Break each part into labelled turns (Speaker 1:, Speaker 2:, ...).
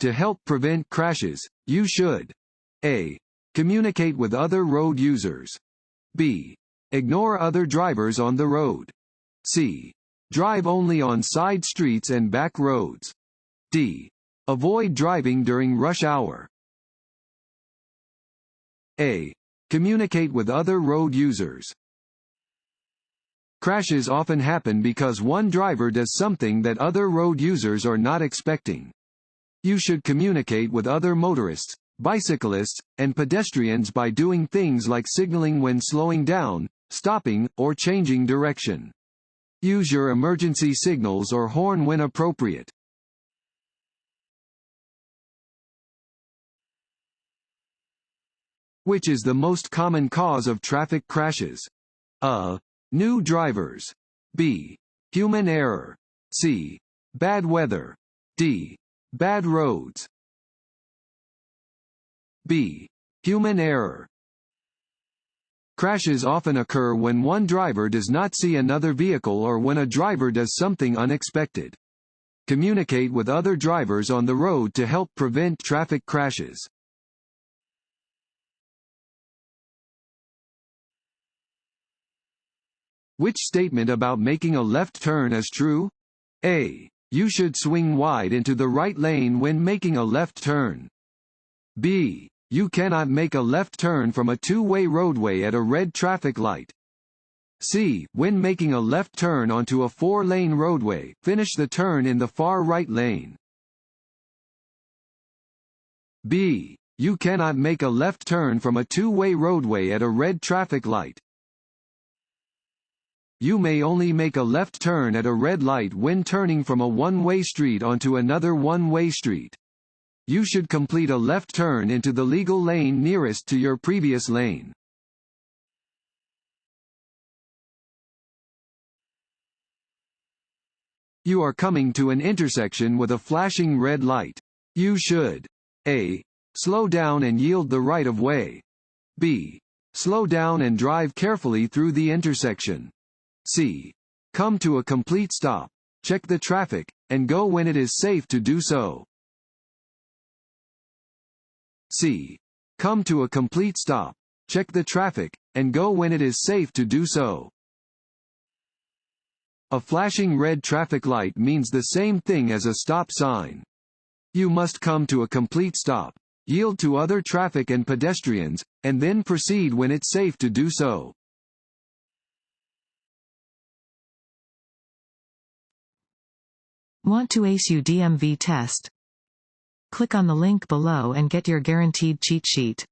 Speaker 1: To help prevent crashes, you should A. Communicate with other road users. B. Ignore other drivers on the road. C. Drive only on side streets and back roads. D. Avoid driving during rush hour. A. Communicate with other road users. Crashes often happen because one driver does something that other road users are not expecting. You should communicate with other motorists, bicyclists, and pedestrians by doing things like signaling when slowing down, stopping, or changing direction. Use your emergency signals or horn when appropriate. Which is the most common cause of traffic crashes? A. New drivers. B. Human error. C. Bad weather. D. Bad roads. B. Human error. Crashes often occur when one driver does not see another vehicle or when a driver does something unexpected. Communicate with other drivers on the road to help prevent traffic crashes. Which statement about making a left turn is true? A. You should swing wide into the right lane when making a left turn. B. You cannot make a left turn from a two-way roadway at a red traffic light. C. When making a left turn onto a four-lane roadway, finish the turn in the far right lane. B. You cannot make a left turn from a two-way roadway at a red traffic light. You may only make a left turn at a red light when turning from a one-way street onto another one-way street. You should complete a left turn into the legal lane nearest to your previous lane. You are coming to an intersection with a flashing red light. You should A. Slow down and yield the right of way. B. Slow down and drive carefully through the intersection. C. Come to a complete stop, check the traffic, and go when it is safe to do so. C. Come to a complete stop, check the traffic, and go when it is safe to do so. A flashing red traffic light means the same thing as a stop sign. You must come to a complete stop, yield to other traffic and pedestrians, and then proceed when it's safe to do so.
Speaker 2: Want to ace your DMV test? Click on the link below and get your guaranteed cheat sheet.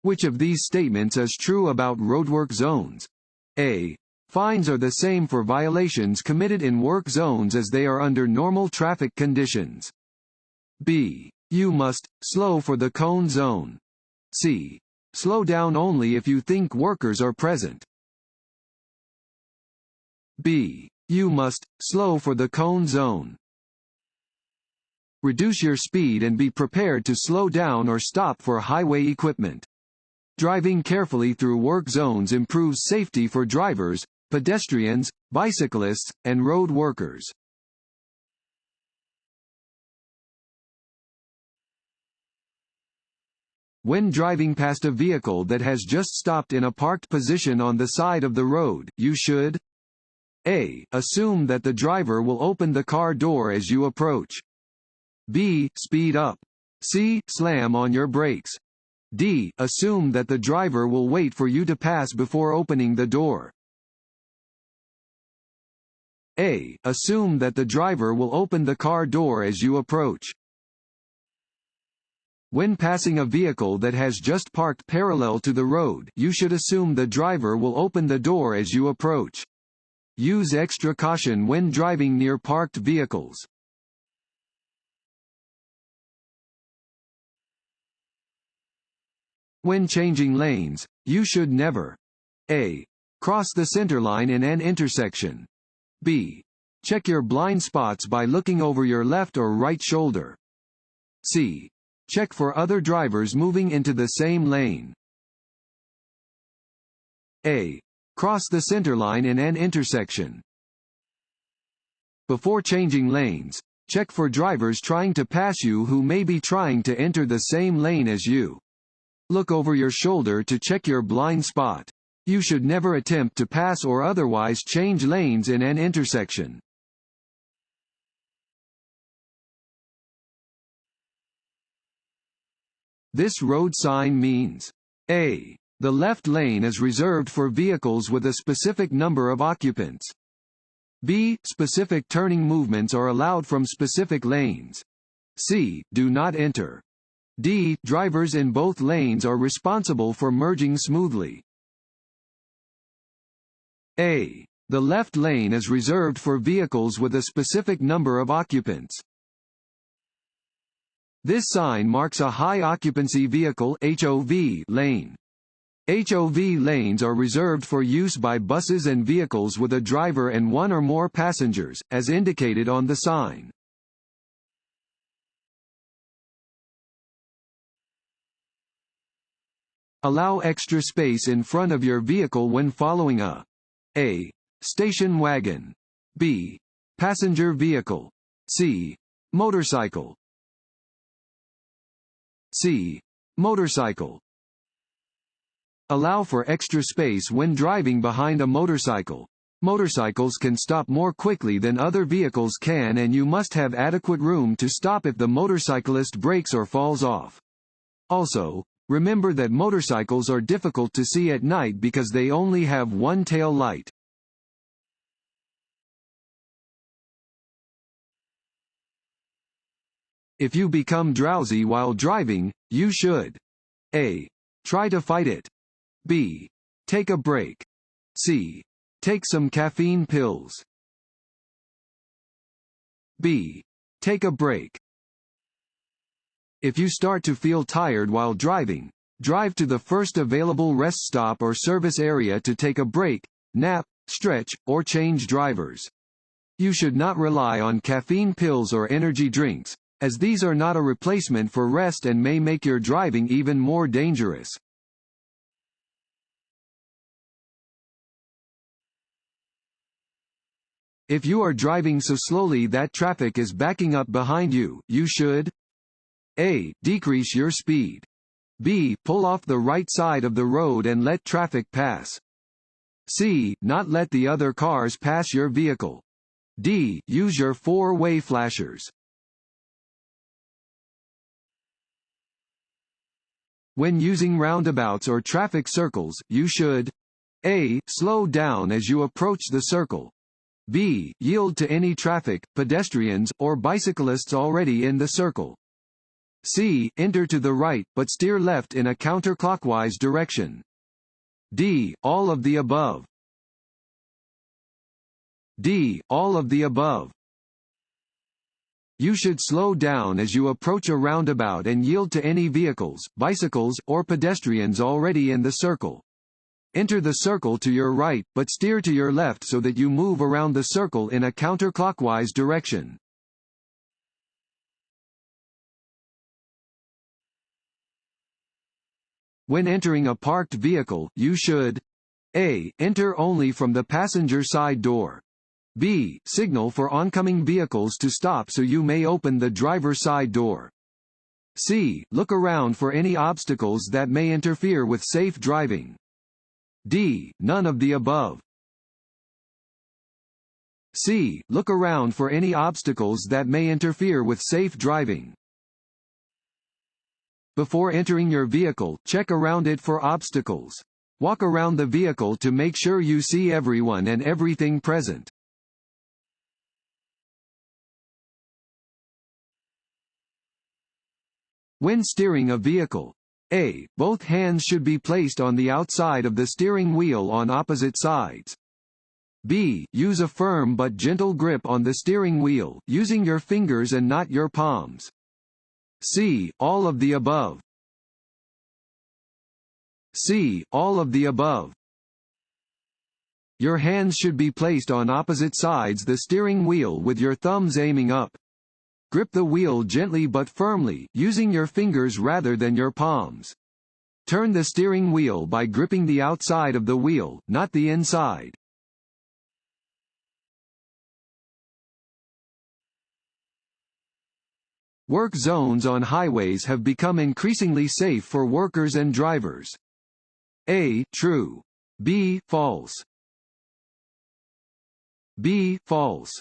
Speaker 1: Which of these statements is true about roadwork zones? A. Fines are the same for violations committed in work zones as they are under normal traffic conditions. B. You must slow for the cone zone. C. Slow down only if you think workers are present. B. You must slow for the cone zone. Reduce your speed and be prepared to slow down or stop for highway equipment. Driving carefully through work zones improves safety for drivers, pedestrians, bicyclists, and road workers. When driving past a vehicle that has just stopped in a parked position on the side of the road, you should A. Assume that the driver will open the car door as you approach. B. Speed up. C. Slam on your brakes. D. Assume that the driver will wait for you to pass before opening the door. A. Assume that the driver will open the car door as you approach. When passing a vehicle that has just parked parallel to the road, you should assume the driver will open the door as you approach. Use extra caution when driving near parked vehicles. When changing lanes, you should never A. Cross the centerline in an intersection. B. Check your blind spots by looking over your left or right shoulder. C. Check for other drivers moving into the same lane. A. cross the centerline in an intersection. Before changing lanes, check for drivers trying to pass you who may be trying to enter the same lane as you. Look over your shoulder to check your blind spot. You should never attempt to pass or otherwise change lanes in an intersection. This road sign means A. The left lane is reserved for vehicles with a specific number of occupants. B. Specific turning movements are allowed from specific lanes. C. Do not enter. D. Drivers in both lanes are responsible for merging smoothly. A. The left lane is reserved for vehicles with a specific number of occupants. This sign marks a high occupancy vehicle (HOV) lane. HOV lanes are reserved for use by buses and vehicles with a driver and one or more passengers, as indicated on the sign. Allow extra space in front of your vehicle when following A. Station wagon. B. Passenger vehicle. C. Motorcycle. C. Motorcycle. Allow for extra space when driving behind a motorcycle. Motorcycles can stop more quickly than other vehicles can, and you must have adequate room to stop if the motorcyclist brakes or falls off. Also, remember that motorcycles are difficult to see at night because they only have one tail light. If you become drowsy while driving, you should A. Try to fight it. B. Take a break. C. Take some caffeine pills. B. Take a break. If you start to feel tired while driving, drive to the first available rest stop or service area to take a break, nap, stretch, or change drivers. You should not rely on caffeine pills or energy drinks, as these are not a replacement for rest and may make your driving even more dangerous. If you are driving so slowly that traffic is backing up behind you, you should A. Decrease your speed. B. Pull off the right side of the road and let traffic pass. C. Not let the other cars pass your vehicle. D. Use your four-way flashers. When using roundabouts or traffic circles, you should A. Slow down as you approach the circle. B. Yield to any traffic, pedestrians, or bicyclists already in the circle. C. Enter to the right, but steer left in a counterclockwise direction. D. All of the above. D. All of the above. You should slow down as you approach a roundabout and yield to any vehicles, bicycles, or pedestrians already in the circle. Enter the circle to your right, but steer to your left so that you move around the circle in a counterclockwise direction. When entering a parked vehicle, you should A. Enter only from the passenger side door. B. Signal for oncoming vehicles to stop so you may open the driver's side door. C. Look around for any obstacles that may interfere with safe driving. D. None of the above. C. Look around for any obstacles that may interfere with safe driving. Before entering your vehicle, check around it for obstacles. Walk around the vehicle to make sure you see everyone and everything present. When steering a vehicle, A. Both hands should be placed on the outside of the steering wheel on opposite sides. B. Use a firm but gentle grip on the steering wheel, using your fingers and not your palms. C. All of the above. C. All of the above. Your hands should be placed on opposite sides the steering wheel with your thumbs aiming up. Grip the wheel gently but firmly, using your fingers rather than your palms. Turn the steering wheel by gripping the outside of the wheel, not the inside. Work zones on highways have become increasingly safe for workers and drivers. A. True. B. False. B. False.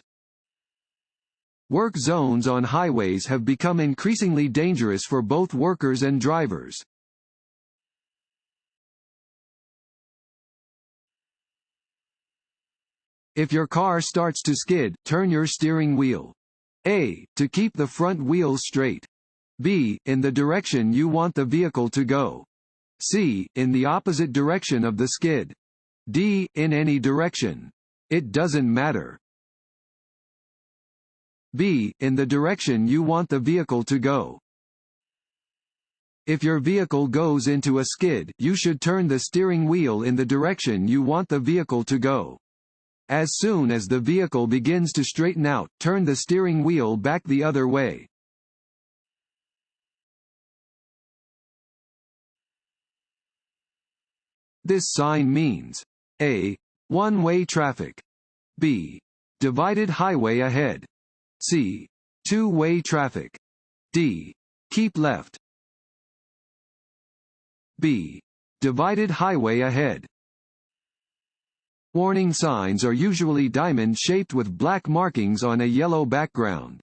Speaker 1: Work zones on highways have become increasingly dangerous for both workers and drivers. If your car starts to skid, turn your steering wheel. A. To keep the front wheels straight. B. In the direction you want the vehicle to go. C. In the opposite direction of the skid. D. In any direction. It doesn't matter. B. In the direction you want the vehicle to go. If your vehicle goes into a skid, you should turn the steering wheel in the direction you want the vehicle to go. As soon as the vehicle begins to straighten out, turn the steering wheel back the other way. This sign means A. One-way traffic. B. Divided highway ahead. C. Two-way traffic. D. Keep left. B. Divided highway ahead. Warning signs are usually diamond-shaped with black markings on a yellow background.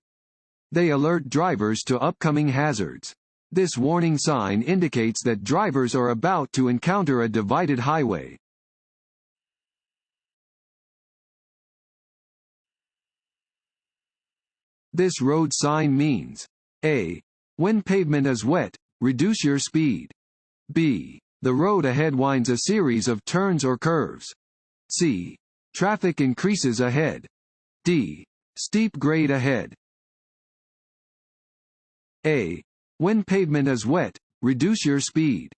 Speaker 1: They alert drivers to upcoming hazards. This warning sign indicates that drivers are about to encounter a divided highway. This road sign means A. When pavement is wet, reduce your speed. B. The road ahead winds a series of turns or curves. C. Traffic increases ahead. D. Steep grade ahead. A. When pavement is wet, reduce your speed.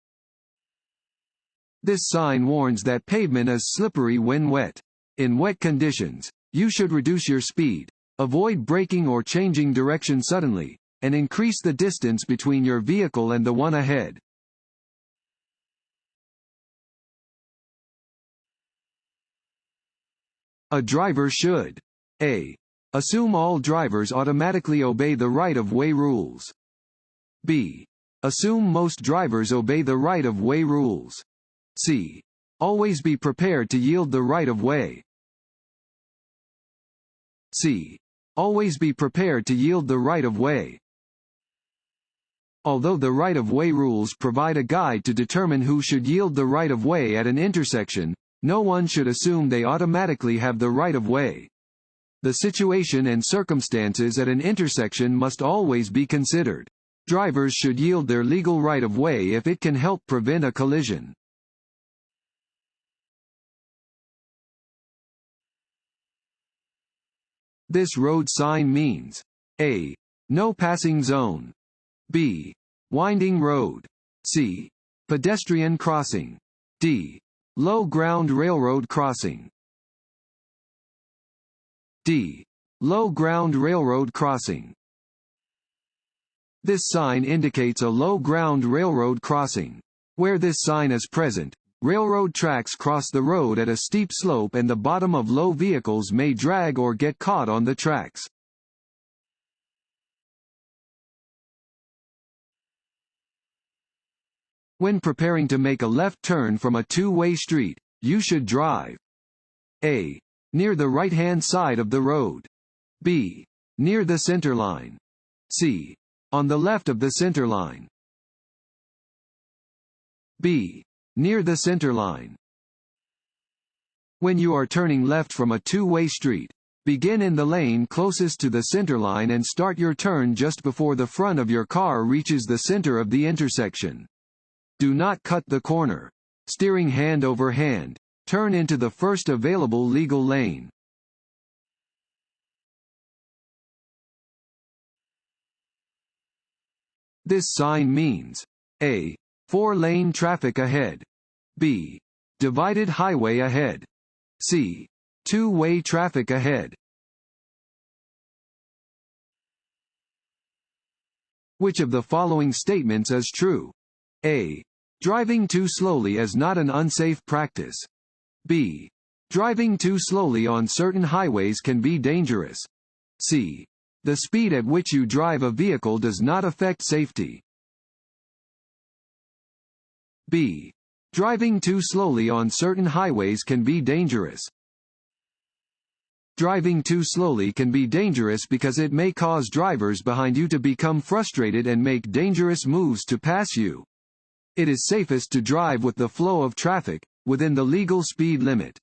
Speaker 1: This sign warns that pavement is slippery when wet. In wet conditions, you should reduce your speed, avoid braking or changing direction suddenly, and increase the distance between your vehicle and the one ahead. A driver should A. Assume all drivers automatically obey the right-of-way rules. B. Assume most drivers obey the right-of-way rules. C. Always be prepared to yield the right-of-way. C. Always be prepared to yield the right-of-way. Although the right-of-way rules provide a guide to determine who should yield the right-of-way at an intersection, no one should assume they automatically have the right-of-way. The situation and circumstances at an intersection must always be considered. Drivers should yield their legal right-of-way if it can help prevent a collision. This road sign means A. No passing zone. B. Winding road. C. Pedestrian crossing. D. Low ground railroad crossing. D. Low ground railroad crossing. This sign indicates a low ground railroad crossing. Where this sign is present, railroad tracks cross the road at a steep slope and the bottom of low vehicles may drag or get caught on the tracks. When preparing to make a left turn from a two-way street, you should drive A. Near the right-hand side of the road. B. Near the center line. C. On the left of the center line. B. Near the center line. When you are turning left from a two-way street, begin in the lane closest to the center line and start your turn just before the front of your car reaches the center of the intersection. Do not cut the corner. Steering hand over hand, turn into the first available legal lane. This sign means A. Four-lane traffic ahead. B. Divided highway ahead. C. Two-way traffic ahead. Which of the following statements is true? A. Driving too slowly is not an unsafe practice. B. Driving too slowly on certain highways can be dangerous. C. The speed at which you drive a vehicle does not affect safety. B. Driving too slowly on certain highways can be dangerous. Driving too slowly can be dangerous because it may cause drivers behind you to become frustrated and make dangerous moves to pass you. It is safest to drive with the flow of traffic, within the legal speed limit.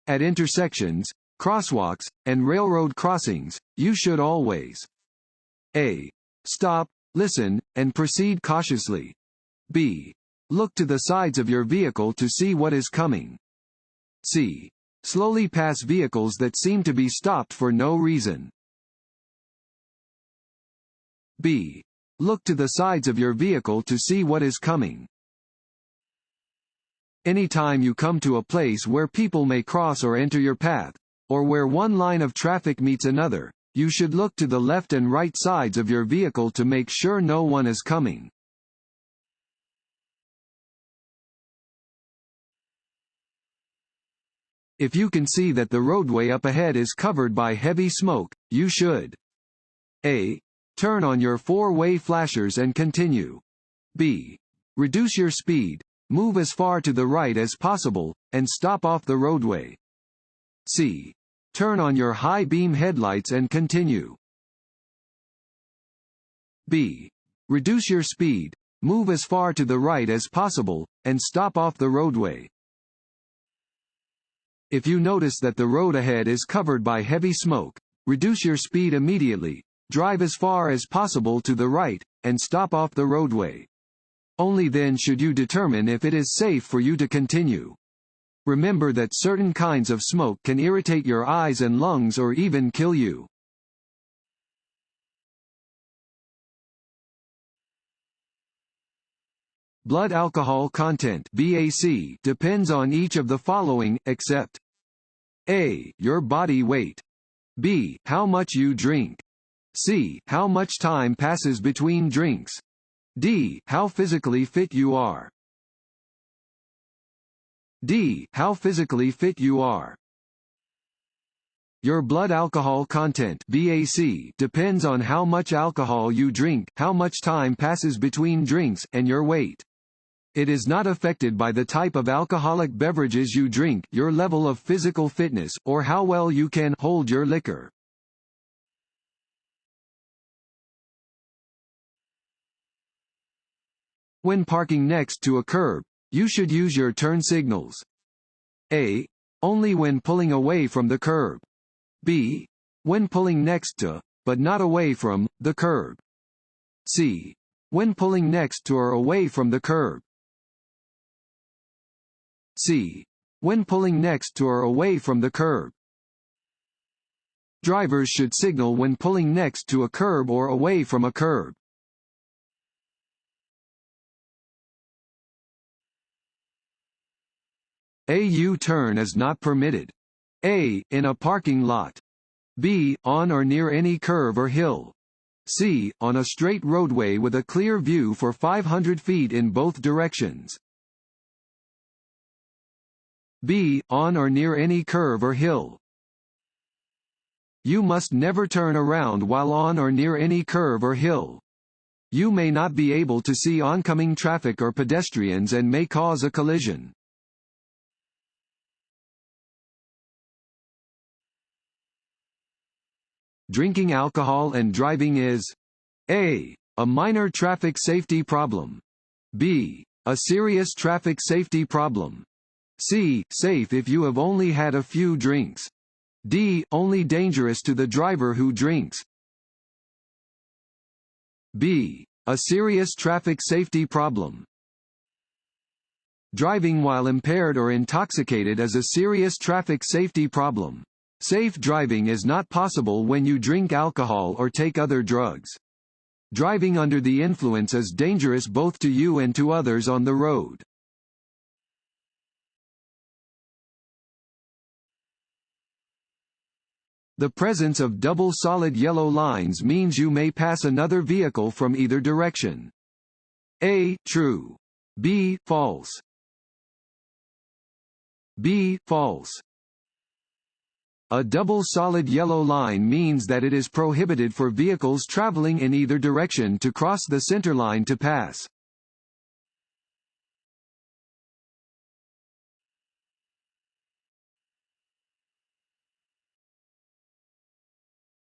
Speaker 1: At intersections, crosswalks, and railroad crossings, you should always A. Stop, listen, and proceed cautiously. B. Look to the sides of your vehicle to see what is coming. C. Slowly pass vehicles that seem to be stopped for no reason. B. Look to the sides of your vehicle to see what is coming. Anytime you come to a place where people may cross or enter your path, or where one line of traffic meets another, you should look to the left and right sides of your vehicle to make sure no one is coming. If you can see that the roadway up ahead is covered by heavy smoke, you should A. Turn on your four-way flashers and continue. B. Reduce your speed, move as far to the right as possible, and stop off the roadway. C. Turn on your high-beam headlights and continue. B. Reduce your speed, move as far to the right as possible, and stop off the roadway. If you notice that the road ahead is covered by heavy smoke, reduce your speed immediately, drive as far as possible to the right, and stop off the roadway. Only then should you determine if it is safe for you to continue. Remember that certain kinds of smoke can irritate your eyes and lungs or even kill you. Blood alcohol content (BAC) depends on each of the following, except A. Your body weight. B. How much you drink. C. How much time passes between drinks. D. How physically fit you are. D. How physically fit you are. Your blood alcohol content (BAC) depends on how much alcohol you drink, how much time passes between drinks, and your weight. It is not affected by the type of alcoholic beverages you drink, your level of physical fitness, or how well you can hold your liquor. When parking next to a curb, you should use your turn signals. A. Only when pulling away from the curb. B. When pulling next to, but not away from, the curb. C. When pulling next to or away from the curb. C. When pulling next to or away from the curb. Drivers should signal when pulling next to a curb or away from a curb. A U-turn is not permitted. A. In a parking lot. B. On or near any curve or hill. C. On a straight roadway with a clear view for 500 feet in both directions. B. On or near any curve or hill. You must never turn around while on or near any curve or hill. You may not be able to see oncoming traffic or pedestrians and may cause a collision. Drinking alcohol and driving is A. A minor traffic safety problem. B. A serious traffic safety problem. C. Safe if you have only had a few drinks. D. Only dangerous to the driver who drinks. B. A serious traffic safety problem. Driving while impaired or intoxicated is a serious traffic safety problem. Safe driving is not possible when you drink alcohol or take other drugs. Driving under the influence is dangerous both to you and to others on the road. The presence of double solid yellow lines means you may pass another vehicle from either direction. A. True. B. False. B. False. A double solid yellow line means that it is prohibited for vehicles traveling in either direction to cross the center line to pass.